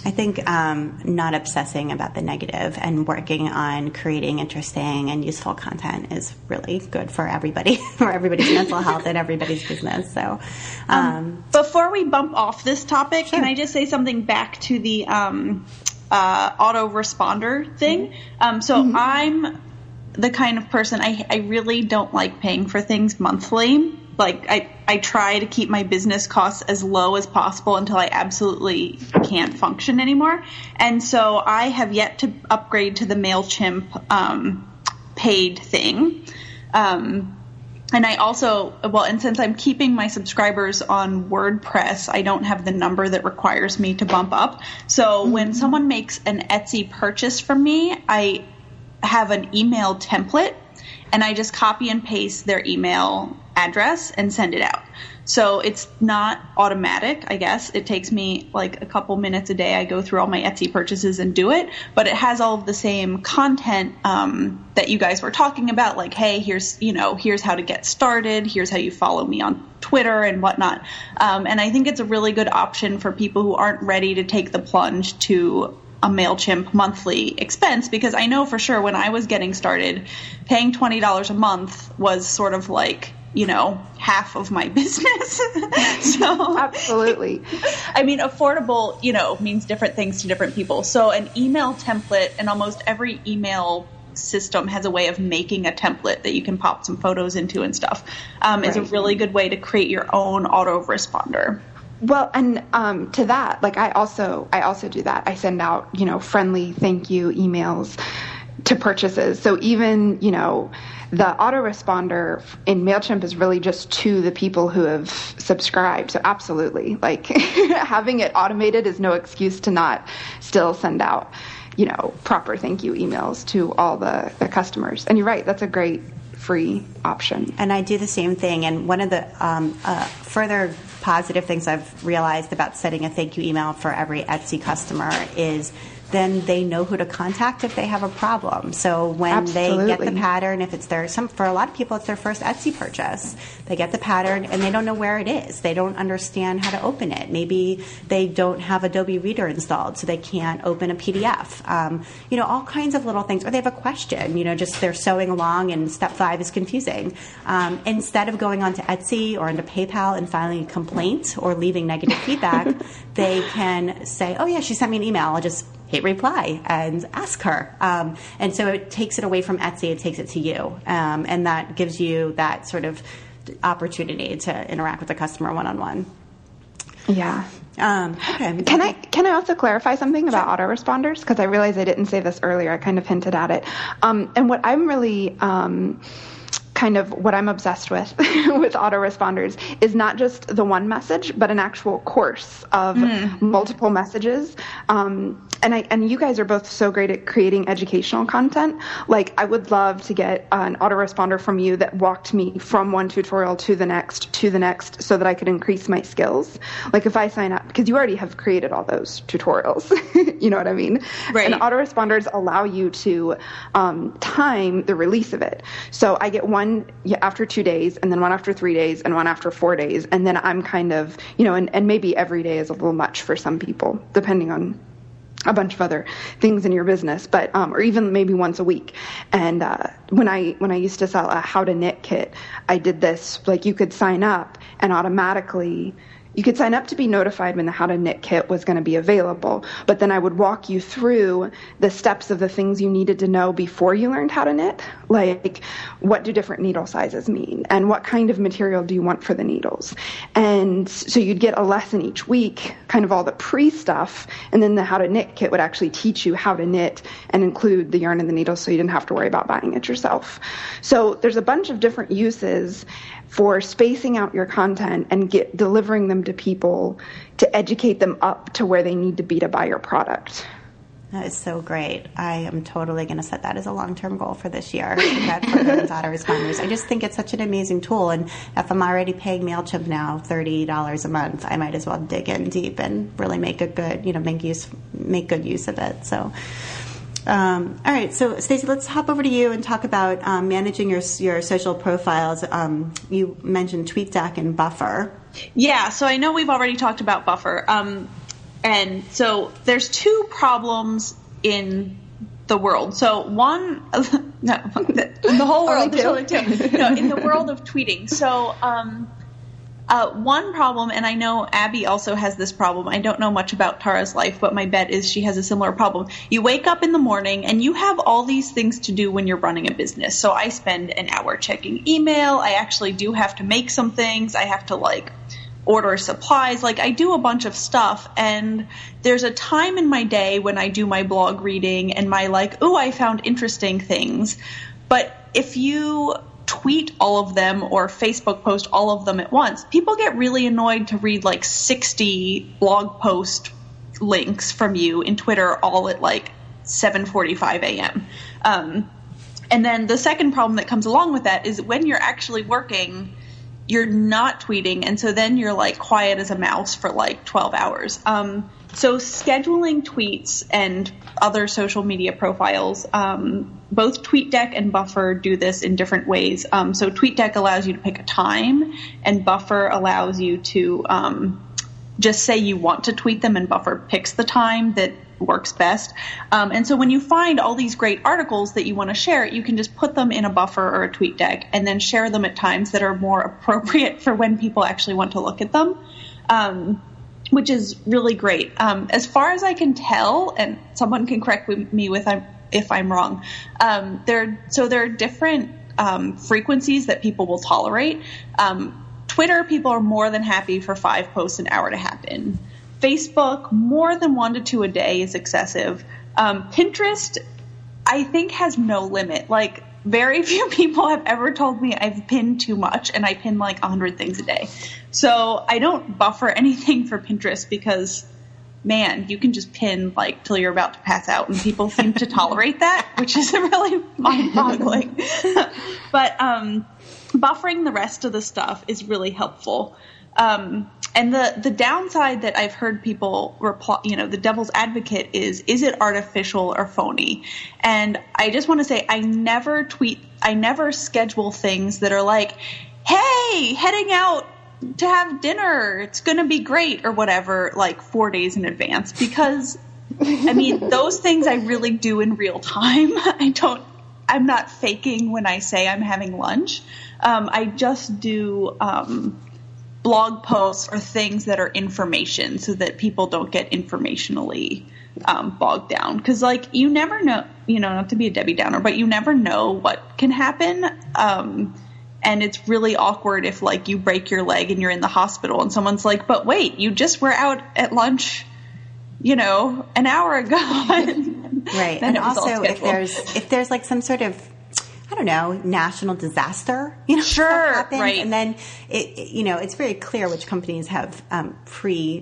I think not obsessing about the negative and working on creating interesting and useful content is really good for everybody, for everybody's mental health and everybody's business. So, before we bump off this topic, Can I just say something back to the autoresponder thing? I'm the kind of person, I really don't like paying for things monthly. Like I try to keep my business costs as low as possible until I absolutely can't function anymore. And so I have yet to upgrade to the MailChimp paid thing. And I also, and since I'm keeping my subscribers on WordPress, I don't have the number that requires me to bump up. So when someone makes an Etsy purchase from me, I have an email template and I just copy and paste their email address and send it out. So it's not automatic, I guess. It takes me like a couple minutes a day. I go through all my Etsy purchases and do it, but it has all of the same content that you guys were talking about, like, hey, here's how to get started. Here's how you follow me on Twitter and whatnot. And I think it's a really good option for people who aren't ready to take the plunge to a MailChimp monthly expense, because I know for sure when I was getting started, paying $20 a month was sort of like, half of my business. So absolutely. I mean, affordable, means different things to different people. So an email template, and almost every email system has a way of making a template that you can pop some photos into and stuff, is a really good way to create your own autoresponder. Well, and to that, like I also do that. I send out, friendly thank you emails to purchases. So even, the autoresponder in MailChimp is really just to the people who have subscribed. So absolutely, like having it automated is no excuse to not still send out, proper thank you emails to all the customers. And you're right, that's a great free option. And I do the same thing. And one of the further positive things I've realized about sending a thank you email for every Etsy customer is then they know who to contact if they have a problem. So when they get the pattern, if it's for a lot of people, it's their first Etsy purchase. They get the pattern and they don't know where it is. They don't understand how to open it. Maybe they don't have Adobe Reader installed, so they can't open a PDF. All kinds of little things. Or they have a question, just they're sewing along and step 5 is confusing. Instead of going onto Etsy or into PayPal and filing a complaint or leaving negative feedback, they can say, oh yeah, she sent me an email. I'll just hit reply and ask her. And so it takes it away from Etsy, it takes it to you. And that gives you that sort of opportunity to interact with the customer one-on-one. Yeah. Okay. Can I also clarify something about autoresponders? Because I realized I didn't say this earlier. I kind of hinted at it. And what I'm really what I'm obsessed with with autoresponders is not just the one message, but an actual course of multiple messages. And you guys are both so great at creating educational content. Like, I would love to get an autoresponder from you that walked me from one tutorial to the next, so that I could increase my skills. Like, if I sign up, because you already have created all those tutorials, you know what I mean? Right. And autoresponders allow you to time the release of it. So I get one after 2 days, and then one after 3 days, and one after 4 days. And then I'm kind of, and maybe every day is a little much for some people, depending on a bunch of other things in your business, but or even maybe once a week. And when I used to sell a how to knit kit, I did this, like, you could sign up and automatically you could sign up to be notified when the How to Knit kit was going to be available, but then I would walk you through the steps of the things you needed to know before you learned how to knit. Like, what do different needle sizes mean? And what kind of material do you want for the needles? And so you'd get a lesson each week, kind of all the pre-stuff, and then the How to Knit kit would actually teach you how to knit and include the yarn and the needles so you didn't have to worry about buying it yourself. So there's a bunch of different uses for spacing out your content and delivering them to people to educate them up to where they need to be to buy your product. That is so great. I am totally going to set that as a long-term goal for this year. For the daughters farmers. I just think it's such an amazing tool, and if I'm already paying MailChimp now $30 a month, I might as well dig in deep and really make a good, make good use of it. So. All right, so Stacey, let's hop over to you and talk about managing your social profiles. You mentioned TweetDeck and Buffer. Yeah, so I know we've already talked about Buffer. And so there's two problems in the world. So one, in the whole world, there's only two. No, in the world of tweeting. So one problem, and I know Abby also has this problem. I don't know much about Tara's life, but my bet is she has a similar problem. You wake up in the morning and you have all these things to do when you're running a business. So I spend an hour checking email. I actually do have to make some things. I have to order supplies. I do a bunch of stuff, and there's a time in my day when I do my blog reading and my I found interesting things. But if you tweet all of them or Facebook post all of them at once, people get really annoyed to read 60 blog post links from you in Twitter all at 7:45 a.m. And then the second problem that comes along with that is when you're actually working, you're not tweeting, and so then you're quiet as a mouse for 12 hours. So scheduling tweets and other social media profiles, both TweetDeck and Buffer do this in different ways. So TweetDeck allows you to pick a time, and Buffer allows you to just say you want to tweet them, and Buffer picks the time that works best. And so when you find all these great articles that you want to share, you can just put them in a Buffer or a TweetDeck and then share them at times that are more appropriate for when people actually want to look at them. Which is really great. As far as I can tell, and someone can correct me if I'm wrong, there are different frequencies that people will tolerate. Twitter, people are more than happy for 5 posts an hour to happen. Facebook, more than 1 to 2 a day is excessive. Pinterest, I think, has no limit. Very few people have ever told me I've pinned too much, and I pin 100 things a day. So I don't buffer anything for Pinterest because, man, you can just pin till you're about to pass out, and people seem to tolerate that, which is really mind-boggling. But buffering the rest of the stuff is really helpful. And the downside that I've heard people reply, the devil's advocate is it artificial or phony? And I just want to say I never schedule things that are hey, heading out to have dinner, it's going to be great or whatever, 4 days in advance, because those things I really do in real time. I'm not faking when I say I'm having lunch. I just do, blog posts or things that are information so that people don't get informationally bogged down. Because, you never know, not to be a Debbie Downer, but you never know what can happen. And it's really awkward if, you break your leg and you're in the hospital and someone's but wait, you just were out at lunch, an hour ago. Right. And also if there's some sort of, I don't know, national disaster, sure, happens, right. And then it's very clear which companies have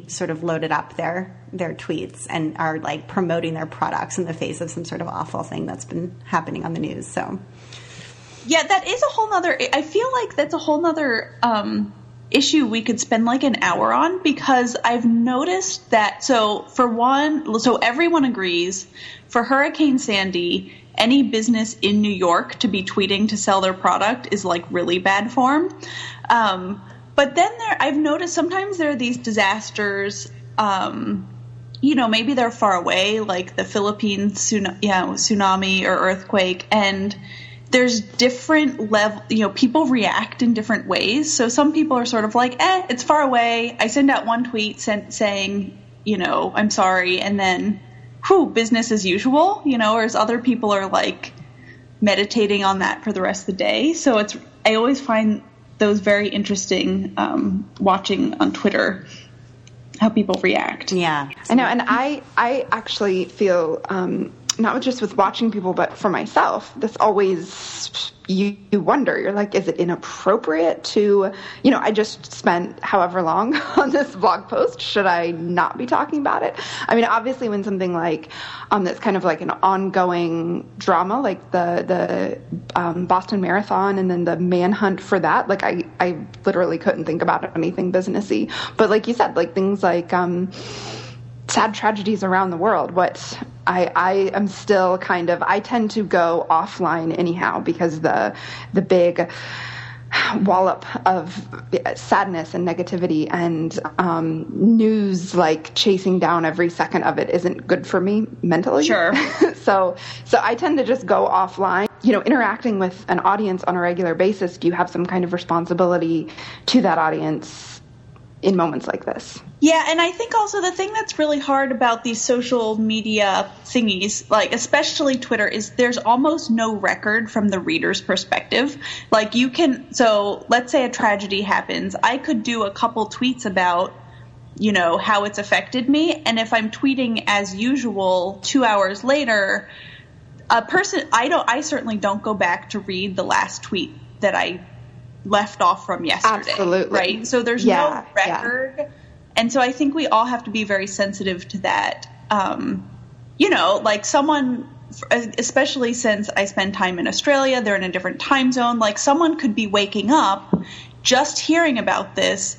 sort of loaded up their tweets and are promoting their products in the face of some sort of awful thing that's been happening on the news. So, yeah, that is a whole nother. I feel like that's a whole nother issue we could spend an hour on, because I've noticed that. So everyone agrees for Hurricane Sandy, any business in New York to be tweeting to sell their product is really bad form. But then I've noticed sometimes there are these disasters, maybe they're far away, like the Philippines tsunami or earthquake, and there's different level, people react in different ways. So some people are sort of like, it's far away. I send out one tweet saying, I'm sorry. And then, business as usual, whereas other people are like meditating on that for the rest of the day. So I always find those very interesting, watching on Twitter how people react. Yeah. I know. And I actually feel, not just with watching people, but for myself, this always, you wonder, you're like, is it inappropriate to, I just spent however long on this blog post. Should I not be talking about it? I mean, obviously when something like, that's kind of like an ongoing drama, like the Boston Marathon and then the manhunt for that, like I literally couldn't think about anything businessy. But like you said, like things like, sad tragedies around the world, I am still I tend to go offline anyhow because the big wallop of sadness and negativity and news, like chasing down every second of it, isn't good for me mentally. Sure. So I tend to just go offline. Interacting with an audience on a regular basis, do you have some kind of responsibility to that audience in moments like this? Yeah, and I think also the thing that's really hard about these social media thingies, like especially Twitter, is there's almost no record from the reader's perspective. Like so let's say a tragedy happens. I could do a couple tweets about, how it's affected me. And if I'm tweeting as usual 2 hours later, I certainly don't go back to read the last tweet that I left off from yesterday. Absolutely. Right? So there's no record. Yeah. And so I think we all have to be very sensitive to that. Like someone, especially since I spend time in Australia, they're in a different time zone. Like someone could be waking up just hearing about this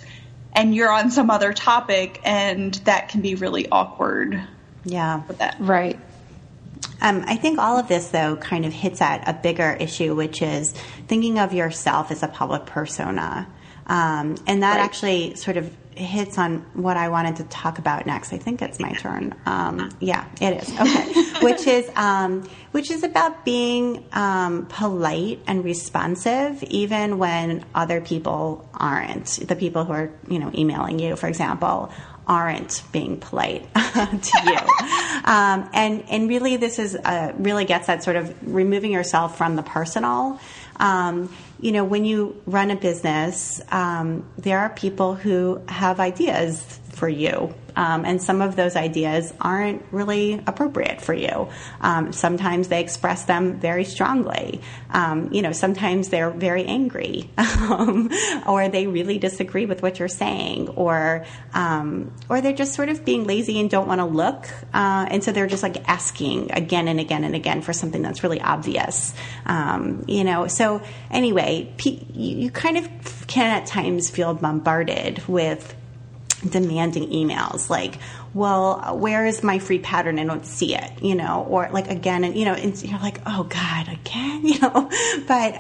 and you're on some other topic, and that can be really awkward. Yeah. With that. Right. I think all of this, though, kind of hits at a bigger issue, which is thinking of yourself as a public persona. And that actually sort of hits on what I wanted to talk about next. I think it's my turn. Yeah, it is. Okay. Which is about being polite and responsive, even when other people aren't. The people who are, emailing you, for example, aren't being polite to you. And really this is really gets at sort of removing yourself from the personal. When you run a business, there are people who have ideas for you. And some of those ideas aren't really appropriate for you. Sometimes they express them very strongly. Sometimes they're very angry, or they really disagree with what you're saying, or they're just sort of being lazy and don't want to look. And so they're just like asking again and again and again for something that's really obvious. So anyway, you kind of can at times feel bombarded with demanding emails like, well, where is my free pattern? I don't see it, or like again, and, and you're like, oh God, again, but,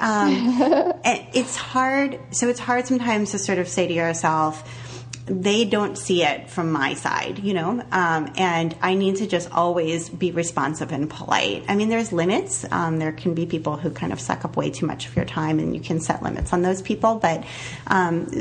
it's hard. So it's hard sometimes to sort of say to yourself, they don't see it from my side, and I need to just always be responsive and polite. I mean, there's limits. There can be people who kind of suck up way too much of your time, and you can set limits on those people. But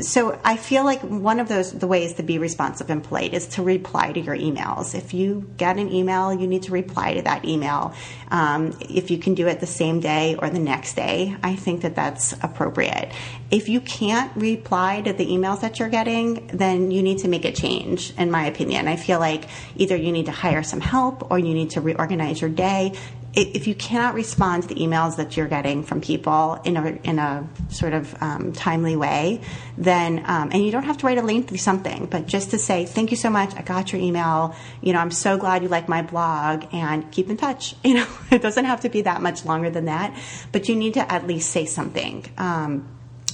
so I feel like one of the ways to be responsive and polite is to reply to your emails. If you get an email, you need to reply to that email. If you can do it the same day or the next day, I think that that's appropriate. If you can't reply to the emails that you're getting, then you need to make a change, in my opinion. I feel like either you need to hire some help or you need to reorganize your day. If you cannot respond to the emails that you're getting from people in a sort of timely way, then and you don't have to write a lengthy something, but just to say, thank you so much, I got your email, I'm so glad you like my blog, and keep in touch. It doesn't have to be that much longer than that, but you need to at least say something.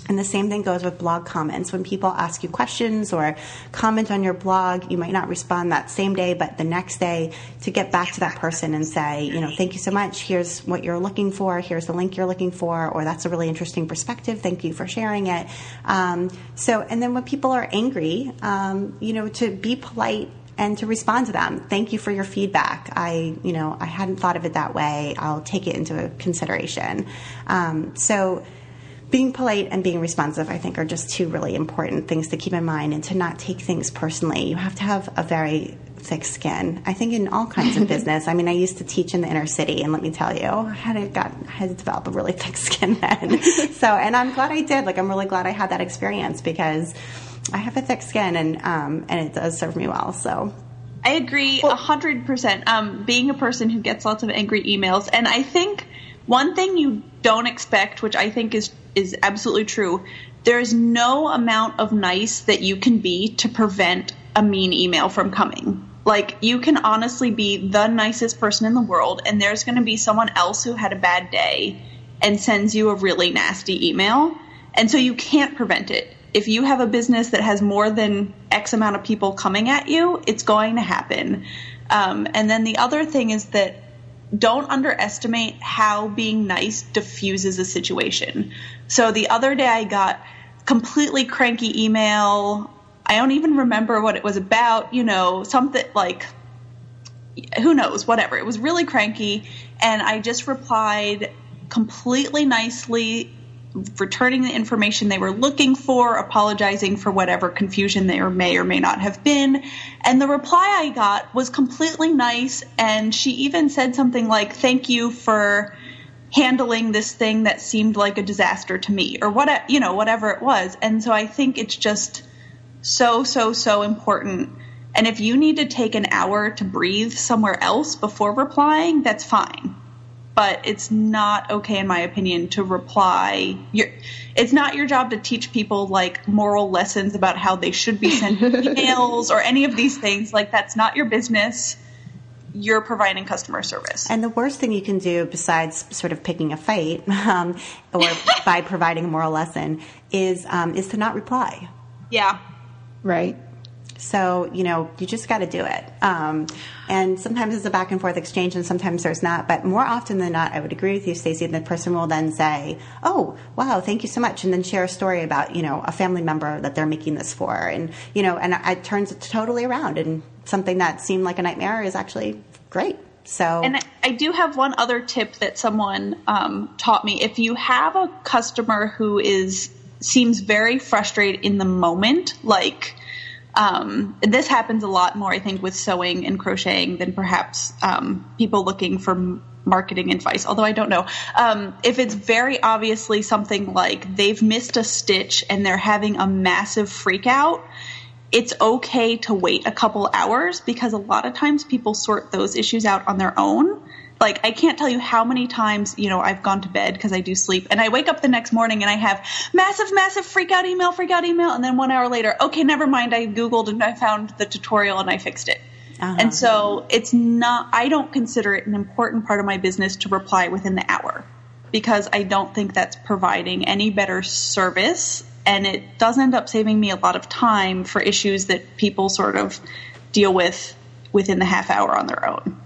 And the same thing goes with blog comments. When people ask you questions or comment on your blog, you might not respond that same day, but the next day to get back to that person and say, thank you so much. Here's what you're looking for. Here's the link you're looking for, or that's a really interesting perspective. Thank you for sharing it. And then when people are angry, to be polite and to respond to them. Thank you for your feedback. I hadn't thought of it that way. I'll take it into consideration. So being polite and being responsive, I think, are just two really important things to keep in mind, and to not take things personally. You have to have a very thick skin, I think, in all kinds of business. I mean, I used to teach in the inner city, and let me tell you, I had to develop a really thick skin then. And I'm glad I did. I'm really glad I had that experience, because I have a thick skin, and it does serve me well. So I agree 100%. Being a person who gets lots of angry emails, and I think one thing you don't expect, which I think is absolutely true, there is no amount of nice that you can be to prevent a mean email from coming. You can honestly be the nicest person in the world, and there's going to be someone else who had a bad day and sends you a really nasty email. And so you can't prevent it. If you have a business that has more than X amount of people coming at you, it's going to happen. And then the other thing is that don't underestimate how being nice diffuses a situation. So the other day I got completely cranky email. I don't even remember what it was about, something who knows, whatever. It was really cranky. And I just replied completely nicely, returning the information they were looking for, apologizing for whatever confusion there may or may not have been. And the reply I got was completely nice. And she even said something like, "Thank you for handling this thing that seemed like a disaster to me," or whatever it was. And so I think it's just so important. And if you need to take an hour to breathe somewhere else before replying, that's fine. But it's not okay, in my opinion, to reply. It's not your job to teach people moral lessons about how they should be sending emails or any of these things. That's not your business. You're providing customer service. And the worst thing you can do, besides sort of picking a fight or by providing a moral lesson, is to not reply. Yeah. Right. So, you just got to do it. And sometimes it's a back and forth exchange, and sometimes there's not. But more often than not, I would agree with you, Stacey, the person will then say, "Oh, wow, thank you so much," and then share a story about, a family member that they're making this for. And, and it turns it totally around. And something that seemed like a nightmare is actually great. So, and I do have one other tip that someone taught me. If you have a customer who seems very frustrated in the moment, this happens a lot more, I think, with sewing and crocheting than perhaps people looking for marketing advice, although I don't know. If it's very obviously something like they've missed a stitch and they're having a massive freak out, it's okay to wait a couple hours, because a lot of times people sort those issues out on their own. I can't tell you how many times, I've gone to bed because I do sleep, and I wake up the next morning and I have massive freak out email. And then 1 hour later, okay, never mind. I Googled and I found the tutorial and I fixed it. Uh-huh. And so I don't consider it an important part of my business to reply within the hour, because I don't think that's providing any better service. And it does end up saving me a lot of time for issues that people sort of deal with within the half hour on their own.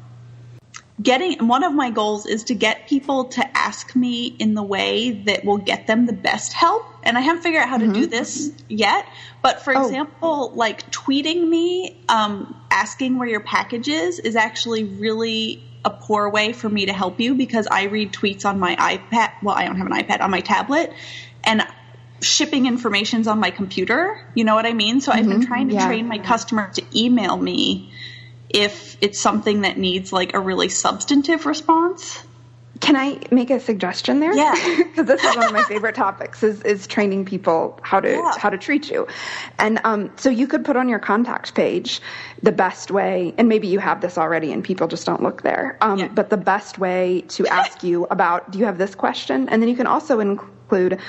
One of my goals is to get people to ask me in the way that will get them the best help. And I haven't figured out how to do this yet. But for example, tweeting me, asking where your package is actually really a poor way for me to help you, because I read tweets on my iPad. Well, I don't have an iPad, on my tablet. And shipping information's on my computer. You know what I mean? So I've been trying to train my customers to email me if it's something that needs a really substantive response. Can I make a suggestion there? Yeah. Because this is one of my favorite topics is training people how to treat you. And so you could put on your contact page the best way, and maybe you have this already and people just don't look there, but the best way to ask you about, do you have this question? And then you can also include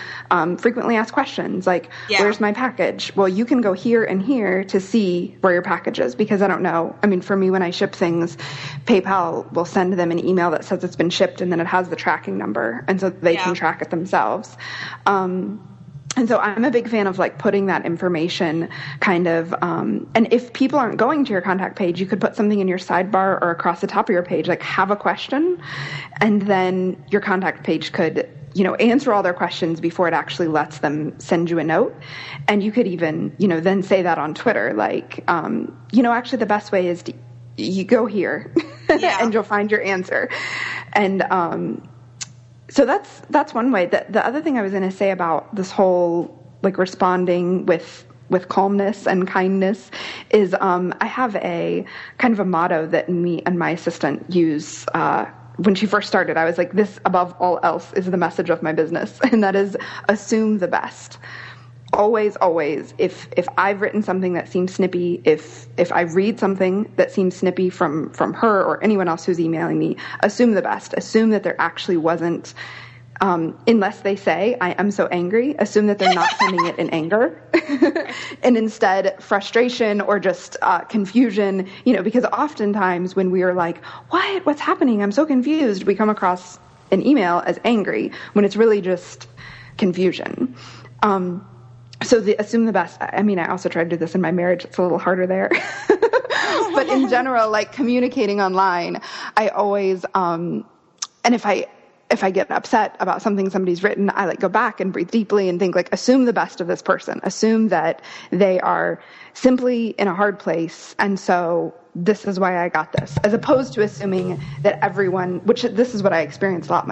frequently asked questions where's my package? Well, you can go here and here to see where your package is, because I don't know. I mean, for me, when I ship things, PayPal will send them an email that says it's been shipped, and then it has the tracking number, and so they can track it themselves. And And so I'm a big fan of like putting that information kind of, and if people aren't going to your contact page, you could put something in your sidebar or across the top of your page, like have a question, and then your contact page could, answer all their questions before it actually lets them send you a note. And you could even, then say that on Twitter, like, actually the best way is you go here and you'll find your answer. And, so that's one way. The other thing I was going to say about this whole like responding with calmness and kindness is I have a kind of a motto that me and my assistant use when she first started. I was like, this above all else is the message of my business, and that is assume the best. Always, always. If I've written something that seems snippy, if I read something that seems snippy from her or anyone else who's emailing me, assume the best. Assume that there actually wasn't, unless they say, I am so angry, assume that they're not sending it in anger. And instead, frustration or just confusion, because oftentimes when we are like, what's happening? I'm so confused. We come across an email as angry when it's really just confusion. So assume the best. I mean, I also try to do this in my marriage. It's a little harder there. But in general, like communicating online, I always, and if I get upset about something somebody's written, I like go back and breathe deeply and think like, assume the best of this person. Assume that they are simply in a hard place. And so this is why I got this, as opposed to assuming that everyone, which this is what I experience a lot.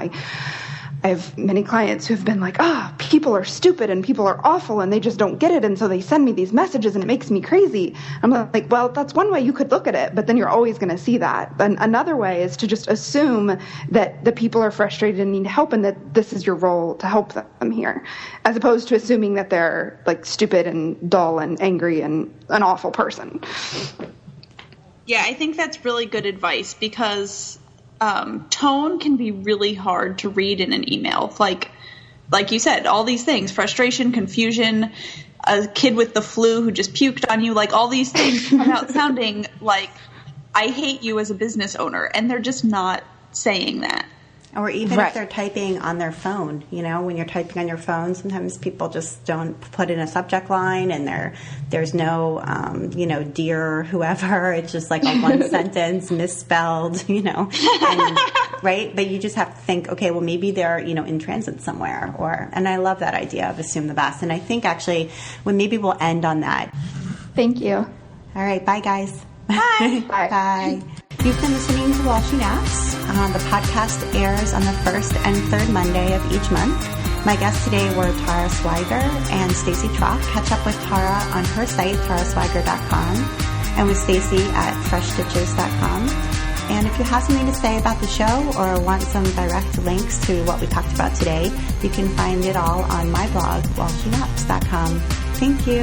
I have many clients who have been like, people are stupid and people are awful and they just don't get it. And so they send me these messages and it makes me crazy. I'm like, well, that's one way you could look at it, but then you're always going to see that. And another way is to just assume that the people are frustrated and need help and that this is your role to help them here, as opposed to assuming that they're like stupid and dull and angry and an awful person. Yeah, I think that's really good advice because tone can be really hard to read in an email. Like you said, all these things, frustration, confusion, a kid with the flu who just puked on you, like all these things come out sounding like I hate you as a business owner, and they're just not saying that. Or even if they're typing on their phone, when you're typing on your phone, sometimes people just don't put in a subject line and there's no, dear whoever. It's just like a one sentence misspelled, right? But you just have to think, okay, well, maybe they're, in transit somewhere and I love that idea of assume the best. And I think actually maybe we'll end on that. Thank you. All right. Bye, guys. Bye. Bye. Bye. You've been listening to Washing Apps. The podcast airs on the first and third Monday of each month. My guests today were Tara Swiger and Stacey Trock. Catch up with Tara on her site, taraswiger.com, and with Stacey at freshstitches.com. And if you have something to say about the show or want some direct links to what we talked about today, you can find it all on my blog, washingapps.com. Thank you.